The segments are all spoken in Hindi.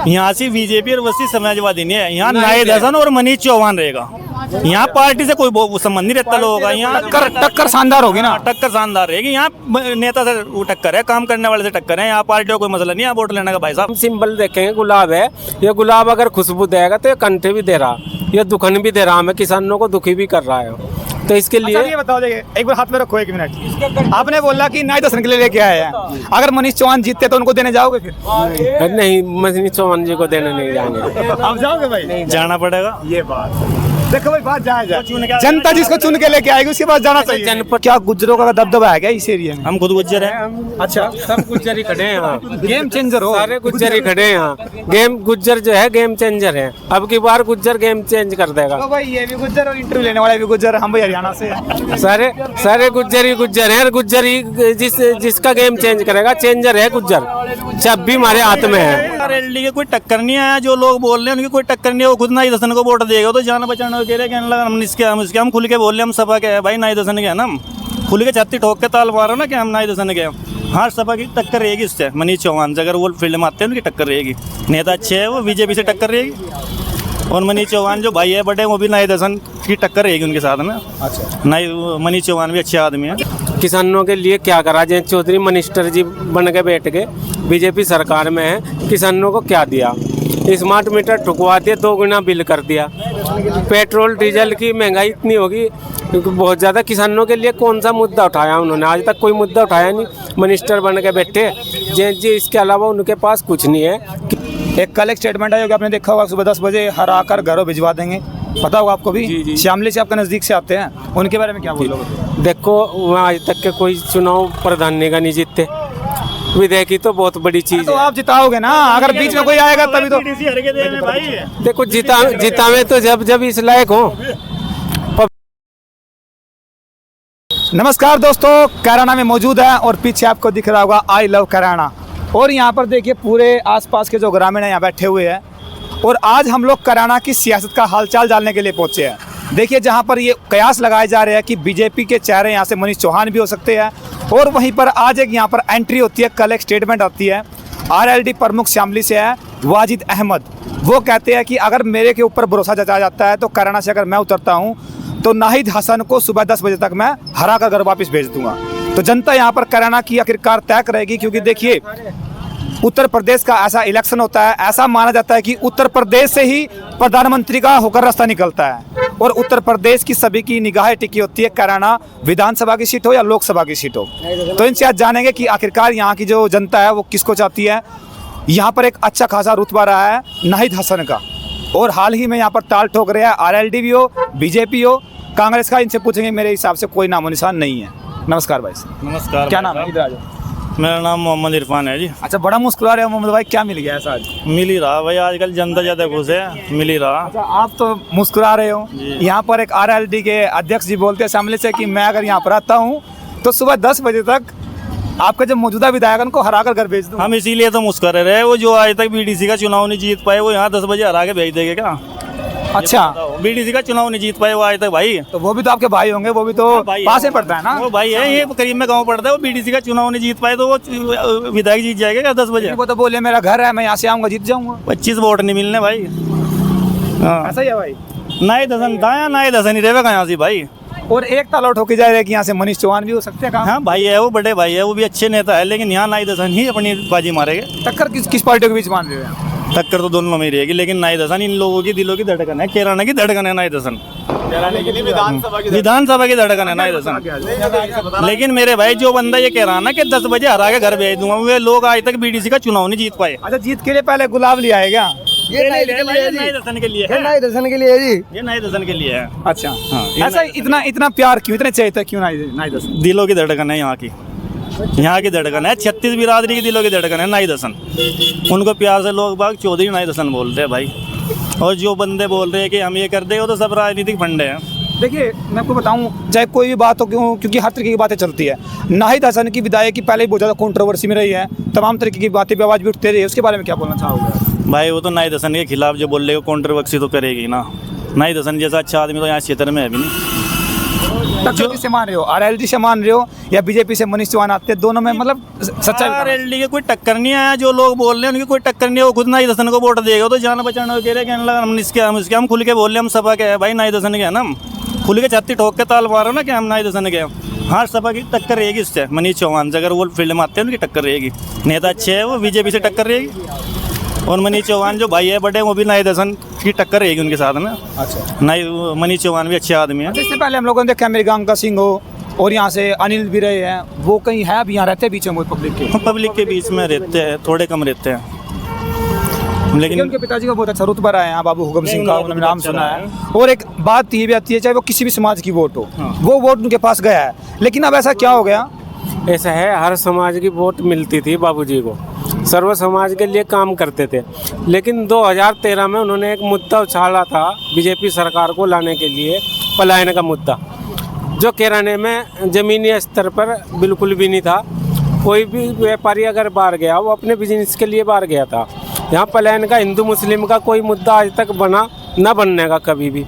यहाँ से बीजेपी और वसी समाजवादी नहीं है, यहाँ नाहिद हसन और मनीष चौहान रहेगा। यहाँ पार्टी से कोई संबंध नहीं रहता लोगों का। यहाँ टक्कर शानदार होगी ना, टक्कर शानदार रहेगी। यहाँ नेता से टक्कर है, काम करने वाले से टक्कर है। यहाँ पार्टी का कोई मसला नहीं है वोट लेने का। भाई साहब सिंबल देखेंगे, गुलाब है, ये गुलाब अगर खुशबू देगा तो ये कंठे भी दे रहा, ये दुखन भी दे रहा, हमें किसानों को दुखी भी कर रहा है। तो इसके लिए ये बताओ, देखिए एक बार हाथ में रखो, 1 मिनट। आपने बोला कि नाहिद हसन के लिए लेके आए हैं, अगर मनीष चौहान जीतते तो उनको देने जाओगे फिर? नहीं, मनीष चौहान जी को देने नहीं जाएंगे। आप जाओगे भाई? जाना पड़ेगा। ये बात देखो भाई, बात जाए जनता जिसको चुन के लेके आएगी उसके पास जाना चाहिए। जनपद क्या गुज्जरों का दबदबा है क्या इस एरिया में? हम खुद गुज्जर हैं। अच्छा, सब गुज्जर ही खड़े हैं यहाँ, गेम चेंजर हो। सारे गुज्जर ही खड़े हैं यहाँ। गेम गुज्जर जो है गेम चेंजर है, अब की बार गुज्जर गेम चेंज कर देगा। तो भाई ये भी गुज्जर और इंटरव्यू लेने वाले भी गुज्जर, हम भाई हरियाणा से हैं। सारे गुज्जर ही गुज्जर है, गुज्जर ही जिसका गेम चेंज करेगा, चेंजर है गुज्जर, जब भी हमारे हाथ में है। आरएलडी के कोई टक्कर नहीं आया, जो लोग बोल रहे हैं उनकी कोई टक्कर नहीं है। वो खुद नाहिद हसन को वोट देगा तो जान बचाने को कह रहे हैं। हम खुल के बोल रहे, हम सपा के है भाई, नाहिद हसन के है ना, हम खुल के छत्ती ठोक के ताल मारो ना कि हम नाहिद हसन के हैं। हाँ, सपा की टक्कर रहेगी इससे, मनीष चौहान से अगर वो फील्ड में आते हैं उनकी टक्कर रहेगी। नेता अच्छे है, वो बीजेपी से टक्कर रहेगी। और मनीष चौहान जो भाई है बड़े, वो भी नाहिद हसन की टक्कर रहेगी उनके साथ में। अच्छा, मनीष चौहान भी अच्छे आदमी है। किसानों के लिए क्या करा जयंत चौधरी मिनिस्टर जी बन के बैठ गए, बीजेपी सरकार में है, किसानों को क्या दिया? स्मार्ट मीटर ठुकवा दिया, 2 गुना बिल कर दिया। पेट्रोल डीजल की महंगाई इतनी होगी क्योंकि बहुत ज़्यादा। किसानों के लिए कौन सा मुद्दा उठाया उन्होंने? आज तक कोई मुद्दा उठाया नहीं। मिनिस्टर बन के बैठे जयंत जी, इसके अलावा उनके पास कुछ नहीं है। एक कल एक स्टेटमेंट है जो आपने देखा होगा, सुबह 10 बजे हरा कर घरों भिजवा देंगे, पता होगा आपको भी? जी। श्यामली से आपके नज़दीक से आते हैं, उनके बारे में क्या बोलोगे? देखो, वहाँ आज तक के कोई चुनाव प्रधान नहीं जीतते, विधेयकी तो बहुत बड़ी चीज तो है। आप जिताओगे ना, अगर बीच में कोई आएगा तभी तो। देखो जितावे तो जब इस लायक हो। नमस्कार दोस्तों, कैराना में मौजूद है और पीछे आपको दिख रहा होगा आई लव कैराना। और यहाँ पर देखिए पूरे आसपास के जो ग्रामीण हैं यहाँ बैठे हुए हैं। और आज हम लोग कैराना की सियासत का हालचाल जानने के लिए पहुँचे हैं। देखिए जहाँ पर ये कयास लगाए जा रहे हैं कि बीजेपी के चेहरे यहाँ से मनीष चौहान भी हो सकते हैं। और वहीं पर आज एक यहाँ पर एंट्री होती है, कल एक स्टेटमेंट आती है, आरएलडी प्रमुख शामली से है वाजिद अहमद। वो कहते हैं कि अगर मेरे के ऊपर भरोसा जताया जाता है तो कैराना से अगर मैं उतरता हूँ तो नाहिद हसन को सुबह 10 बजे तक मैं हरा कर घर वापस भेज दूंगा। तो जनता यहाँ पर कैराना की आखिरकार तय करेगी, क्योंकि देखिए उत्तर प्रदेश का ऐसा इलेक्शन होता है, ऐसा माना जाता है कि उत्तर प्रदेश से ही प्रधानमंत्री का होकर रास्ता निकलता है। और उत्तर प्रदेश की सभी की निगाहें टिकी होती है कैराना विधानसभा की सीट हो या लोकसभा की सीट हो। तो इनसे आज जानेंगे कि आखिरकार यहाँ की जो जनता है वो किसको चाहती है। यहाँ पर एक अच्छा खासा रुतबा रहा है नाहिद हसन का, और हाल ही में यहाँ पर ताल ठोक रहे हैं आरएलडी भी हो, बीजेपी हो, कांग्रेस का। इनसे पूछेंगे, मेरे हिसाब से कोई नामो निशान नहीं है। नमस्कार भाई साहब। नमस्कार। क्या नाम है? इधर आ जाओ। मेरा नाम मोहम्मद इरफान है जी। अच्छा, बड़ा मुस्कुरा रहे हो मोहम्मद भाई, क्या मिल गया ऐसा आज? मिल ही रहा भाई, आजकल जनता ज़्यादा खुश है, मिल ही रहा। अच्छा, आप तो मुस्कुरा रहे हो। यहाँ पर एक आरएलडी के अध्यक्ष जी बोलते हैं सामने से कि मैं अगर यहाँ पर आता हूँ तो सुबह 10 बजे तक आपका जो मौजूदा विधायक उनको हरा कर घर भेज दूँ। हम इसीलिए तो मुस्कुरा रहे हैं, वो जो आज तक बीडीसी का चुनाव नहीं जीत पाए वो यहाँ 10 बजे हरा के भेज देंगे क्या? अच्छा, बीडीसी का चुनाव नहीं जीत पाए वो आज तक भाई। तो वो भी तो आपके भाई होंगे, वो भी तो पास में पड़ता है ना? वो भाई है, ये करीब में गाँव पड़ता है। वो बीडीसी का चुनाव नहीं जीत पाए तो वो विधायक जीत जाएगा क्या 10 बजे? वो तो बोले मेरा घर है, मैं यहाँ से आऊँगा जीत जाऊँगा। 25 वोट नहीं मिलने भाई। हाँ, ऐसा ही है भाई। नाहिद हसन था या नाहिद हसन ही रहेगा यहाँ से भाई। और एक ताला ठोकी जा रही है कि यहाँ से मनीष चौहान भी हो सकते हैं। कहाँ? हाँ भाई है, वो बड़े भाई है, वो भी अच्छे नेता है, लेकिन यहाँ नाहिद हसन ही अपनी बाजी मारेंगे। टक्कर किस पार्टी के बीच मान रहे हैं? टक्कर तो दोनों में ही रहेगी, लेकिन नाहिद हसन इन लोगों की दिलों की धड़कन है, कैराना की धड़कन है नाहिद हसन। विधानसभा की धड़कन है नाहिद हसन। लेकिन मेरे भाई जो बंदा ये कह रहा ना कि 10 बजे हरा के घर भेज दूंगा, वे लोग आज तक बीडीसी का चुनाव नहीं जीत पाए। अच्छा, जीत के लिए पहले गुलाब लिया है क्या? ये नाहिद हसन के लिए है। नाहिद हसन के लिए जी, ये नाहिद हसन के लिए है। अच्छा हाँ, ऐसा इतना प्यार क्यों, इतने चाहिए था क्यों नाहिद हसन? दिलों की धड़कन है यहाँ की, यहाँ की धड़कन है, 36 बिरादरी की दिलों की धड़कन है नाहिद हसन। उनको प्यार से लोग बाग चौधरी नाहिद हसन बोलते हैं भाई। और जो बंदे बोल रहे हैं कि हम ये कर दें, वो तो सब राजनीतिक फंडे हैं। देखिए मैं आपको बताऊं, चाहे कोई भी बात हो, क्योंकि हर तरीके की बातें चलती है। नाहिद हसन की विधायकी पहले ही बहुत ज़्यादा कंट्रोवर्सी में रही है, तमाम तरीके की बातें पे आवाज़ भी उठती रही है। उसके बारे में क्या बोलना चाहोगे? भाई वो तो नाहिद हसन के खिलाफ जो बोल रहे हो, कंट्रोवर्सी तो करेगी ना। नाहिद हसन जैसा अच्छा आदमी तो यहाँ क्षेत्र में है भी नहीं। टक्कर किससे मान रहे हो, आरएलडी से मान रहे हो या बीजेपी से मनीष चौहान आते हैं, दोनों में मतलब सच्चाई बताओ। आरएलडी के कोई टक्कर नहीं आया, जो लोग बोल रहे हैं उनकी कोई टक्कर नहीं है। वो खुद नाई दसन को वोट देगा तो जान बचाने को कह रहे, कहने लगा हम इसके हम खुल के बोल रहे हम सपा के है भाई, नाई दसन के है ना, हम खुल के छाती ठोक के ताल मारो ना कि हम नाई दसन के। हाँ, सपा की टक्कर रहेगी इससे, मनीष चौहान से अगर वो फील्ड में आते हैं उनकी टक्कर रहेगी। नेता अच्छे है, वो बीजेपी से टक्कर रहेगी। और मनीष चौहान जो भाई है बड़े, वो भी नाई दसन की टक्कर रहेगी उनके साथ में। अच्छा, नाई मनीष चौहान भी अच्छे आदमी है। इससे पहले हम लोगों ने देखा मृगांका सिंह हो और यहाँ से अनिल भी रहे हैं, वो कहीं है अभी यहाँ रहते हैं बीच में पब्लिक के? हम पब्लिक के बीच में रहते हैं, थोड़े कम रहते हैं, लेकिन उनके पिताजी का बहुत अच्छा रुतबा रहा है यहाँ, बाबू हुकम सिंह का उन्होंने नाम सुना है। और एक बात ये भी आती है, चाहे वो किसी भी समाज की वोट हो, वो वोट उनके पास गया है, लेकिन अब ऐसा क्या हो गया? ऐसा है, हर समाज की वोट मिलती थी बाबूजी को, सर्व समाज के लिए काम करते थे। लेकिन 2013 में उन्होंने एक मुद्दा उछाला था बीजेपी सरकार को लाने के लिए, पलायन का मुद्दा, जो कैराने में ज़मीनी स्तर पर बिल्कुल भी नहीं था। कोई भी व्यापारी अगर बाहर गया, वो अपने बिजनेस के लिए बाहर गया था। यहाँ पलायन का, हिंदू मुस्लिम का कोई मुद्दा आज तक बना न बनने का कभी भी।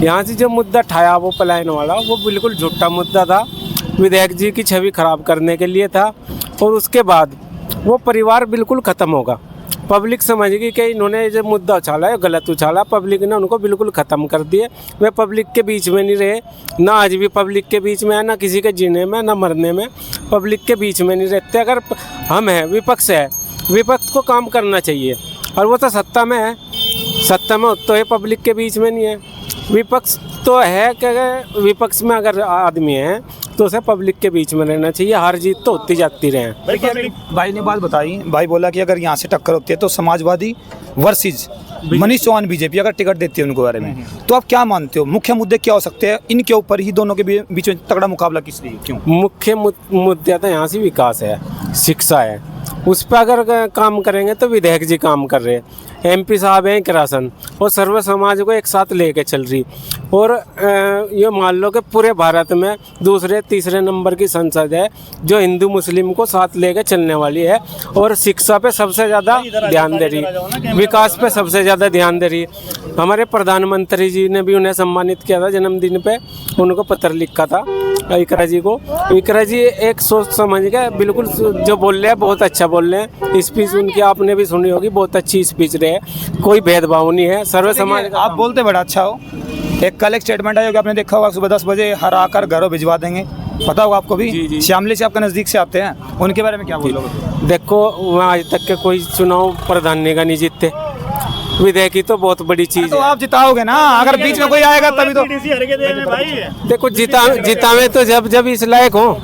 यहाँ से जो मुद्दा ठाया वो पलायन वाला, वो बिल्कुल झूठा मुद्दा था, विधायक जी की छवि खराब करने के लिए था। और उसके बाद वो परिवार बिल्कुल ख़त्म होगा। पब्लिक समझेगी कि इन्होंने जो मुद्दा उछाला है गलत उछाला, पब्लिक ने उनको बिल्कुल ख़त्म कर दिए। वे पब्लिक के बीच में नहीं रहे, ना आज भी पब्लिक के बीच में है, ना किसी के जीने में ना मरने में, पब्लिक के बीच में नहीं रहते। अगर हम हैं, विपक्ष है, विपक्ष को काम करना चाहिए, और वो तो सत्ता में है, सत्ता में तो है, पब्लिक के बीच में नहीं है। विपक्ष तो है कि विपक्ष में अगर आदमी है तो उसे पब्लिक के बीच में रहना चाहिए, हार जीत तो होती जाती रहे। भाई ने बात बताई, भाई बोला कि अगर यहाँ से टक्कर होती है तो समाजवादी वर्सेज मनीष चौहान बीजेपी अगर टिकट देती है उनको बारे में, तो आप क्या मानते हो मुख्य मुद्दे क्या हो सकते हैं? इनके ऊपर ही दोनों के बीच में तगड़ा मुकाबला किस लिए, क्यों? मुख्य मुद्दा तो यहाँ से विकास है, शिक्षा है, उस पर अगर काम करेंगे तो विधायक जी काम कर रहे हैं, एमपी साहब हैं किरासन, और सर्व समाज को एक साथ लेके चल रही। और ये मान लो कि पूरे भारत में दूसरे तीसरे नंबर की संसद है जो हिंदू मुस्लिम को साथ लेके चलने वाली है, और शिक्षा पे सबसे ज़्यादा ध्यान दे रही, विकास पे सबसे ज़्यादा ध्यान दे रही। हमारे प्रधानमंत्री जी ने भी उन्हें सम्मानित किया था जन्मदिन पे, उनको पत्र लिखा था इकरा जी को। इकरा जी एक सोच समझ के बिल्कुल जो बोल रहे हैं बहुत अच्छा बोल रहे हैं। स्पीच उनकी आपने भी सुनी होगी, बहुत अच्छी स्पीच रहे, कोई भेदभाव नहीं है, सर्व समाज का। आप बोलते बड़ा अच्छा हो। एक कल एक स्टेटमेंट आया कि आपने देखा होगा, सुबह 10 बजे हरा कर घरों भिजवा देंगे, पता होगा आपको भी? जी। श्यामली से आपका नज़दीक से आते हैं, उनके बारे में क्या बोलोगे? देखो, वहाँ आज तक के कोई चुनाव प्रधान का नहीं जीतते, विधायक की तो बहुत बड़ी चीज तो है। आप जिताओगे ना, अगर बीच में कोई आएगा तभी तो। देखो, जितावे तो जब इस लायक हो,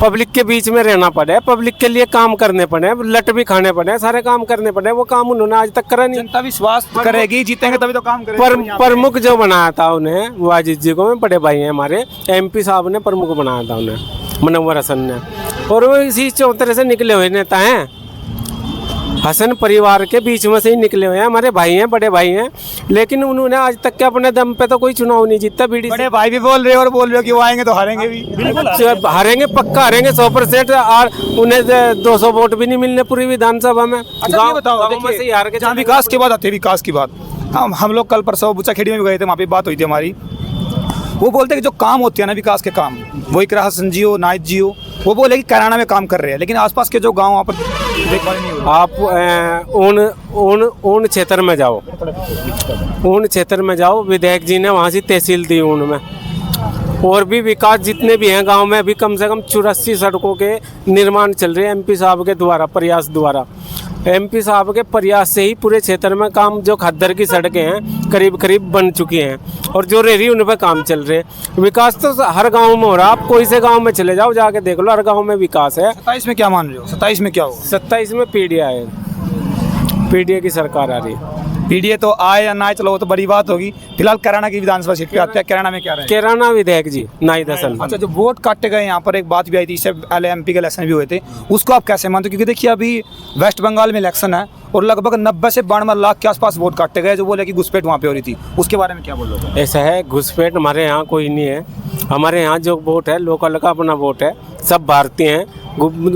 पब्लिक के बीच में रहना पड़े, पब्लिक के लिए काम करने पड़े, लट भी खाने पड़े, सारे काम करने पड़े, वो काम उन्होंने आज तक करा नहीं। जनता विश्वास करेगी, जीतेंगे तभी तो काम करेंगे। प्रमुख जो बनाया था उन्हें, वाजिद जी को, बड़े भाई हैं हमारे, एमपी साहब ने प्रमुख बनाया था उन्हें, मुनव्वर हसन ने, और वो इसी चौतरे से निकले हुए नेता हैं, हसन परिवार के बीच में से ही निकले हुए हैं, हमारे भाई हैं, बड़े भाई हैं। लेकिन उन्होंने आज तक के अपने दम पे तो कोई चुनाव नहीं जीता। बीडी बड़े भाई भी बोल रहे हो और बोल रहे हो कि वो आएंगे तो हारेंगे भी। हारेंगे, पक्का हारेंगे 100%, और उन्हें 200 वोट भी नहीं मिलने पूरी विधानसभा में। अच्छा, बताओ, में से ही हार के जहाँ विकास की बात आती है, विकास की बात, हम लोग कल परसों बुचाखेड़ी में भी गए थे, वहाँ पे बात हुई थी हमारी। वो बोलते कि जो काम होते हैं ना विकास के काम, वो इकरा हसन जी हो, नाइद जी हो, वो बोले कि कैराना में काम कर रहे हैं, लेकिन आसपास के जो गांव वहाँ पर देखभाल नहीं हो रही। आप ऊन क्षेत्र में जाओ, ऊन क्षेत्र में जाओ, विधायक जी ने वहाँ से तहसील दी ऊन में, और भी विकास जितने भी हैं गांव में, अभी कम से कम 84 सड़कों के निर्माण चल रहे हैं एमपी साहब के द्वारा, प्रयास द्वारा। एमपी साहब के प्रयास से ही पूरे क्षेत्र में काम, जो खद्दर की सड़कें हैं करीब करीब बन चुकी हैं, और जो रेरी उन पर काम चल रहे हैं। विकास तो हर गांव में हो रहा है, आप कोई से गांव में चले जाओ, जाके देख लो, हर गांव में विकास है। 27 में क्या मान रहे हो? 27 में क्या होगा? 27 में पीडीए है, पीडीए की सरकार आ रही है। पीडीए तो आए या ना आए, चलो वो तो बड़ी बात होगी। फिलहाल कैराना की विधानसभा सीट पे आते हैं, कैराना में क्या रहे? कैराना विधायक जी नाई दसन। अच्छा, जो वोट काटे गए यहाँ पर, एक बात भी आई थी, इससे पहले एमपी के इलेक्शन भी हुए थे, उसको आप कैसे मानते हो? क्योंकि देखिए अभी वेस्ट बंगाल में इलेक्शन है और लगभग 90 से 92 लाख के आसपास वोट काटे गए, जो बोले कि घुसपैठ वहाँ पे हो रही थी, उसके बारे में क्या बोलोगे? ऐसा है, घुसपैठ हमारे यहाँ कोई नहीं है। हमारे यहाँ जो वोट है लोकल का अपना वोट है, सब भारतीय हैं,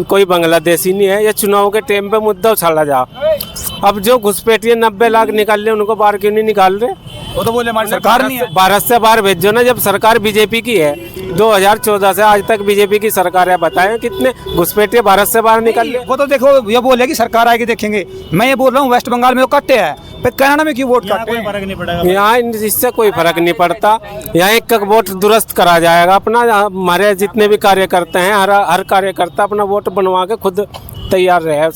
कोई बांग्लादेशी नहीं है। या चुनाव के टाइम पे मुद्दा उछाला जा, अब जो घुसपैठिए 90 लाख निकाल रहे, उनको बाहर क्यों नहीं निकाल रहे? वो तो बोले हमारी सरकार नहीं है। भारत से बाहर भेजो ना, जब सरकार बीजेपी की है। 2014 से आज तक बीजेपी की सरकार है, बताएं कितने घुसपैठिए भारत से बाहर निकल गए। वो तो देखो ये बोले कि सरकार आएगी देखेंगे। मैं ये बोल रहा हूँ वेस्ट बंगाल में वो कट्टे हैं, फिर कनाडा में क्यों वोट काटे? कोई फर्क नहीं पड़ेगा। यहाँ इससे कोई फर्क नहीं पड़ता। यहाँ एक वोट दुरुस्त करा जाएगा अपना। हमारे जितने भी कार्यकर्ता हैं, हर कार्यकर्ता अपना वोट बनवा के खुद तैयार रहे,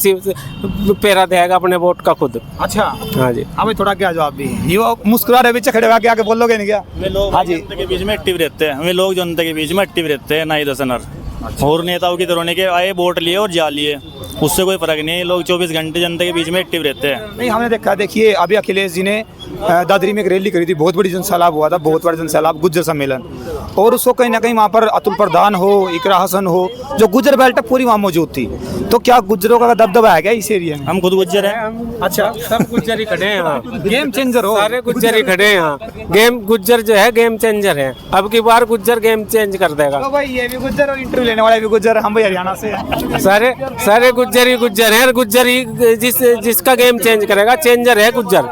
पेरा देगा अपने वोट का खुद। अच्छा हाँ जी। हाँ भाई थोड़ा क्या जवाब भी ये मुस्कुरा रहे पीछे खड़े होके आके बोलोगे नहीं क्या? वे लोग हाँ जी। जनता के बीच में एक्टिव रहते हैं, वे लोग जनता के बीच में एक्टिव रहते हैं, नाई दसनर और नेताओं की तरह के आए वोट लिए और जा लिए, उससे कोई फर्क नहीं है। ये लोग 24 घंटे जनता के बीच में एक्टिव रहते हैं। नहीं हमने देखा, देखिए अभी अखिलेश जी ने दादरी में एक रैली करी थी, बहुत बड़ी जनसैलाब हुआ था, बहुत बड़ा जनसैलाब गुज्जर सम्मेलन, और उसको कहीं ना कहीं वहाँ पर अतुल प्रधान हो, इकरा हसन हो, जो गुज्जर बेल्ट पूरी वहाँ मौजूद थी। तो क्या गुज्जरों का दबदबा है क्या इस एरिया में? हम खुद गुज्जर हैं। अच्छा सब गुज्जर ही खड़े हैं यहाँ, गेम चेंजर हो। सारे गुज्जर ही खड़े हैं यहाँ। गेम गुज्जर जो है गेम चेंजर है, अब की बार गुज्जर गेम चेंज कर देगा। तो भाई ये भी गुज्जर और इंटरव्यू लेने वाले भी गुज्जर, हम भाई हरियाणा से हैं। सारे गुज्जर ही गुज्जर हैं, गुज्जर ही जिसका गेम चेंज करेगा, चेंजर है गुज्जर,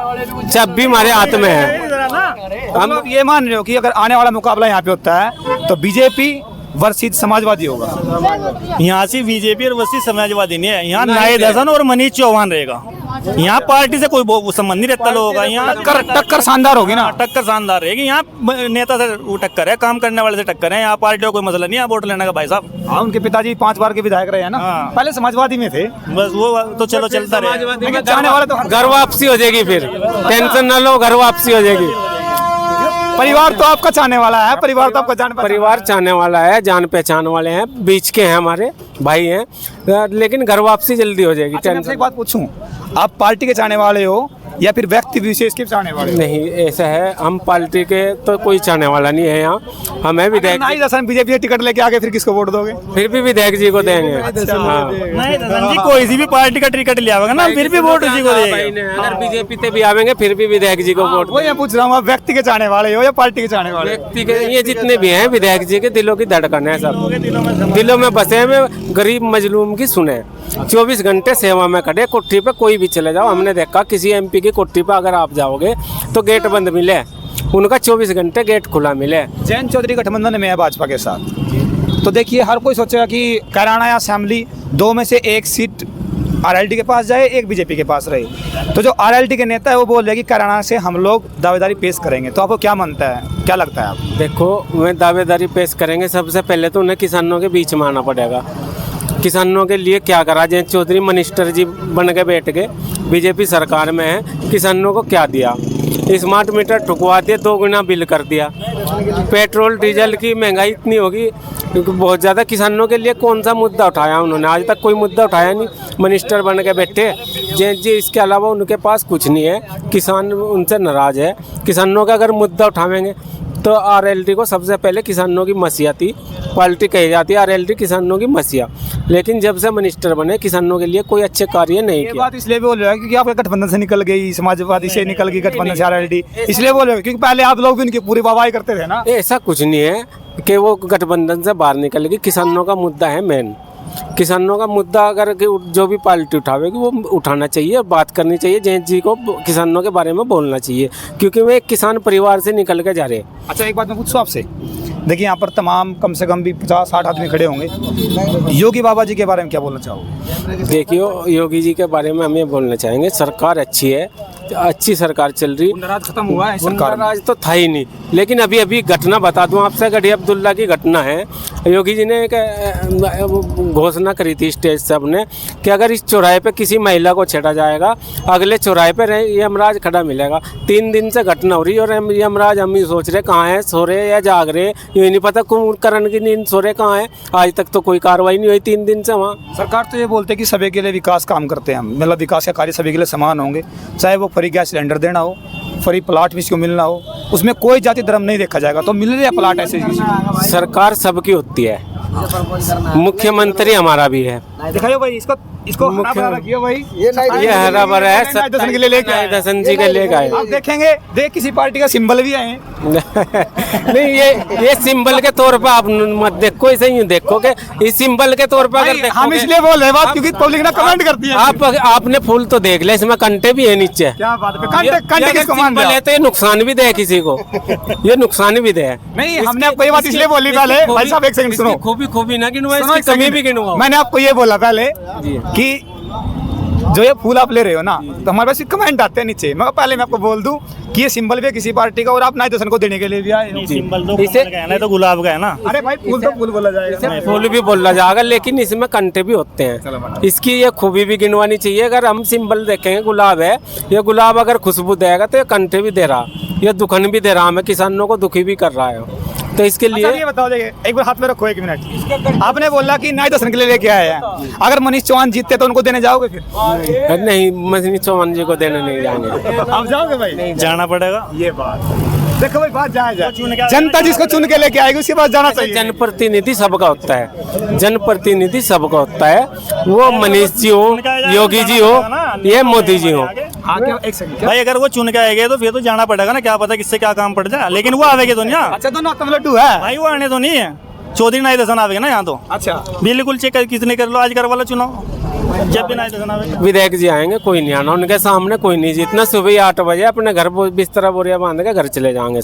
चाबी हमारे हाथ में है। हम लोग ये मान रहे हो कि अगर आने वाला मुकाबला यहाँ पे होता है तो बीजेपी वर्सेस समाजवादी होगा? यहाँ से बीजेपी और वसी समाजवादी नहीं है, यहाँ नाहिद हसन और मनीष चौहान रहेगा। यहाँ पार्टी से कोई संबंध नहीं रहता लोगों का। यहाँ टक्कर शानदार होगी ना? टक्कर शानदार रहेगी। यहाँ नेता से टक्कर है, काम करने वाले से टक्कर है। यहाँ पार्टी का कोई मसला नहीं है वोट लेने का भाई साहब। हाँ उनके पिताजी 5 बार के विधायक रहे हैं ना। हाँ। पहले समाजवादी में थे, बस वो तो चलो चलता रहे। लेकिन जाने वाले तो घर वापसी हो जाएगी, फिर टेंशन ना लो, घर वापसी हो जाएगी। परिवार तो आपका चाहने वाला है, परिवार तो आपका परिवार चाहने वाला है, जान पहचान वाले हैं, बीच के हैं, हमारे भाई हैं, लेकिन घर वापसी जल्दी हो जाएगी। अच्छा, मैं आपसे एक बात पूछूं, आप पार्टी के चाहने वाले हो या फिर व्यक्ति विशेष के चाहने वाले हो? नहीं, ऐसा है, हम पार्टी के तो कोई चाहने वाला नहीं है यहाँ। हमें विधायक, नाहिद हसन बीजेपी से टिकट लेके आगे फिर किसको वोट दोगे? फिर भी विधायक जी को देंगे। हाँ। नहीं दसन जी कोई सी भी पार्टी का टिकट ले आवेगा ना, फिर भी वोट उसी को देंगे। अगर बीजेपी से भी आवेंगे फिर भी विधायक जी को वोट। वो मैं पूछ रहा हूँ, आप व्यक्ति के चाहने वाले हो या पार्टी के चाहने वाले? व्यक्ति के, ये जितने भी हैं विधायक जी के दिलों की धड़कन है, सब दिलों में बसे हुए, गरीब मजलूम की सुने। 24 घंटे सेवा में खड़े, कोठी पे कोई भी चले जाओ। हमने देखा किसी एमपी की कोठी पे अगर आप जाओगे तो गेट बंद मिले, उनका 24 घंटे गेट खुला मिले। जयंत चौधरी गठबंधन में है भाजपा के साथ, तो देखिए हर कोई सोचेगा कि कैराना या असेंबली दो में से एक सीट आरएलडी के पास जाए, एक बीजेपी के पास रहे। तो जो आरएलडी के नेता है वो बोल रहे हैं कि कैराना से हम लोग दावेदारी पेश करेंगे। तो आपको क्या मानता है, क्या लगता है आपको? देखो, वे दावेदारी पेश करेंगे, सबसे पहले तो उन्हें किसानों के बीच में आना पड़ेगा। किसानों के लिए क्या करा जयंत चौधरी मिनिस्टर जी बन के बैठ गए, बीजेपी सरकार में है, किसानों को क्या दिया? स्मार्ट मीटर ठुकवा दिया, 2 गुना बिल कर दिया। पेट्रोल डीजल की महंगाई इतनी होगी क्योंकि बहुत ज़्यादा। किसानों के लिए कौन सा मुद्दा उठाया उन्होंने? आज तक कोई मुद्दा उठाया नहीं। मिनिस्टर बन के बैठे जयंत जी, इसके अलावा उनके पास कुछ नहीं है। किसान उनसे नाराज़ है। किसानों का अगर मुद्दा उठावेंगे तो आरएलडी को सबसे पहले किसानों की मसीहा थी, पार्टी कही जाती है आरएलडी किसानों की मसीहा, लेकिन जब से मिनिस्टर बने किसानों के लिए कोई अच्छे कार्य नहीं किया। बात इसलिए बोल रहे हो क्योंकि आप गठबंधन से निकल गई, समाजवादी से निकल गई गठबंधन से आरएलडी, इसलिए बोल रहे हो क्योंकि पहले आप लोग भी उनकी पूरी वाहवाही करते थे ना? ऐसा कुछ नहीं है कि वो गठबंधन से बाहर निकल गई। किसानों का मुद्दा है मेन। किसानों का मुद्दा अगर जो भी पार्टी उठावेगी वो उठाना चाहिए, बात करनी चाहिए। जयंत जी को किसानों के बारे में बोलना चाहिए क्योंकि वे एक किसान परिवार से निकल के जा रहे हैं। अच्छा एक बात मैं पूछूं आपसे, देखिए यहाँ पर तमाम कम से कम भी 50-60 आदमी खड़े होंगे, योगी बाबा जी के बारे में क्या बोलना चाहोगे? देखिए, योगी जी के बारे में हम ये बोलना चाहेंगे, सरकार अच्छी है, अच्छी सरकार चल रही। गुंडाराज खत्म हुआ है सरकार में? गुंडाराज तो था ही नहीं, लेकिन अभी घटना बता दूं आपसे, गढ़ी अब्दुल्ला की घटना है। योगी जी ने एक घोषणा करी थी स्टेज से अपने कि अगर इस चौराहे पे किसी महिला को छेड़ा जाएगा, अगले चौराहे पे यमराज खड़ा मिलेगा। 3 दिन से घटना हो रही और यमराज हम ही सोच रहे कहाँ है, सो रहे या जाग रहे, ये नहीं पता कुंभकर्ण की नींद सो रहे कहाँ है। आज तक तो कोई कार्रवाई नहीं हुई 3 दिन से वहाँ। सरकार तो ये बोलते हैं कि सभी के लिए विकास काम करते हैं हम, मतलब विकास के कार्य सभी के लिए समान होंगे, चाहे वो फ्री गैस सिलेंडर देना हो, फ्री प्लाट भी इसको मिलना हो, उसमें कोई जाति धर्म नहीं देखा जाएगा। तो मिल रहे हैं प्लाट ऐसे? सरकार सबकी होती है, मुख्यमंत्री हमारा भी है। दिखाइए भाई इसको, इसको हरा भरा रखिए भाई। ये हरा भरा है, नाई दसन के लिए लेके आए। नाई दसन जी के लेके आए। आप देखेंगे, देख किसी पार्टी का सिंबल भी आए हैं। नहीं, ये सिंबल के तौर पर आप मत देखो, इसे यूं देखो कि इस सिंबल के तौर पर अगर भाई, हम देखोगे- इसलिए बोल रहे हैं बात क्योंकि पब्लिक ना कमेंट करती है। आपने फूल तो देख लिया, इसमें कंटे भी है नीचे। क्या बात है, ये कंटे अगर किसको मान सिंबल रहे है हो? तो ये नुकसान भी दे किसी को, ये नुकसान भी दे। नहीं, हमने आपको ये बात इसलिए बोली पहले। भाई साहब एक सेकंड सुनो, खूबी ना गिनवाओ, सुनो, इसकी एक कमी सेकंड। भी गिनवाओ। मैंने आपको ये बोला पहले जी। कि जो ये फूल आप ले रहे हो ना, तो हमारे पास कमेंट आते हैं नीचे। मैं पहले मैं आपको बोल दूं कि ये सिंबल भी है किसी पार्टी का और आप नाई दसन को देने के लिए भी आए हो। सिंबल तो इसे- कमल का है ना, तो गुलाब का है ना। अरे भाई फूल तो फूल बोला जाएगा। फूल भी बोला जाएगा, लेकिन इसमें कंटे भी होते हैं। इसकी ये खूबी भी गिनवानी चाहिए। अगर हम सिंबल देखेंगे, गुलाब है, ये गुलाब अगर खुशबू देगा तो ये कंटे भी दे रहा, ये दुखन भी दे रहा, हमें किसानों को दुखी भी कर रहा है। तो इसके अच्छा, लिए ये बताओ, देखिए एक बार हाथ में रखो, एक मिनट। आपने बोला कि नाई दसन के लिए लेके आए हैं, अगर मनीष चौहान जीतते तो उनको देने जाओगे फिर? नहीं, मनीष चौहान जी को देने नहीं जाएंगे। आप जाओगे भाई? जाना पड़ेगा। ये बात देखो भाई, बात जायज चुन है। के- जनता जिसको चुन के लेके आएगी उसके पास जाना चाहिए। जनप्रतिनिधि सबका होता है, जनप्रतिनिधि सबका होता है। वो मनीष जी हो, योगी जी हो, ये मोदी जी हो। हाँ, क्या एक सेकंड, क्या? भाई अगर वो चुन के आएंगे तो फिर तो जाना पड़ेगा ना, क्या पता किससे क्या काम पड़ जाए। लेकिन वो आवेगे तो नहीं। अच्छा, दोनों हाथों में लड्डू है। भाई वो आने तो नहीं है। चौधरी नाई दसन आवेगा ना यहाँ तो। अच्छा, बिल्कुल चेक किसने कर लो, आज करवा लो चुनाव, जब भी नाई दसन आवेगा। विधायक जी आएंगे, कोई नहीं आना उनके सामने, कोई नहीं जीतना। सुबह 8 बजे अपने घर बिस्तरा बोरिया बांध के घर चले जाएंगे।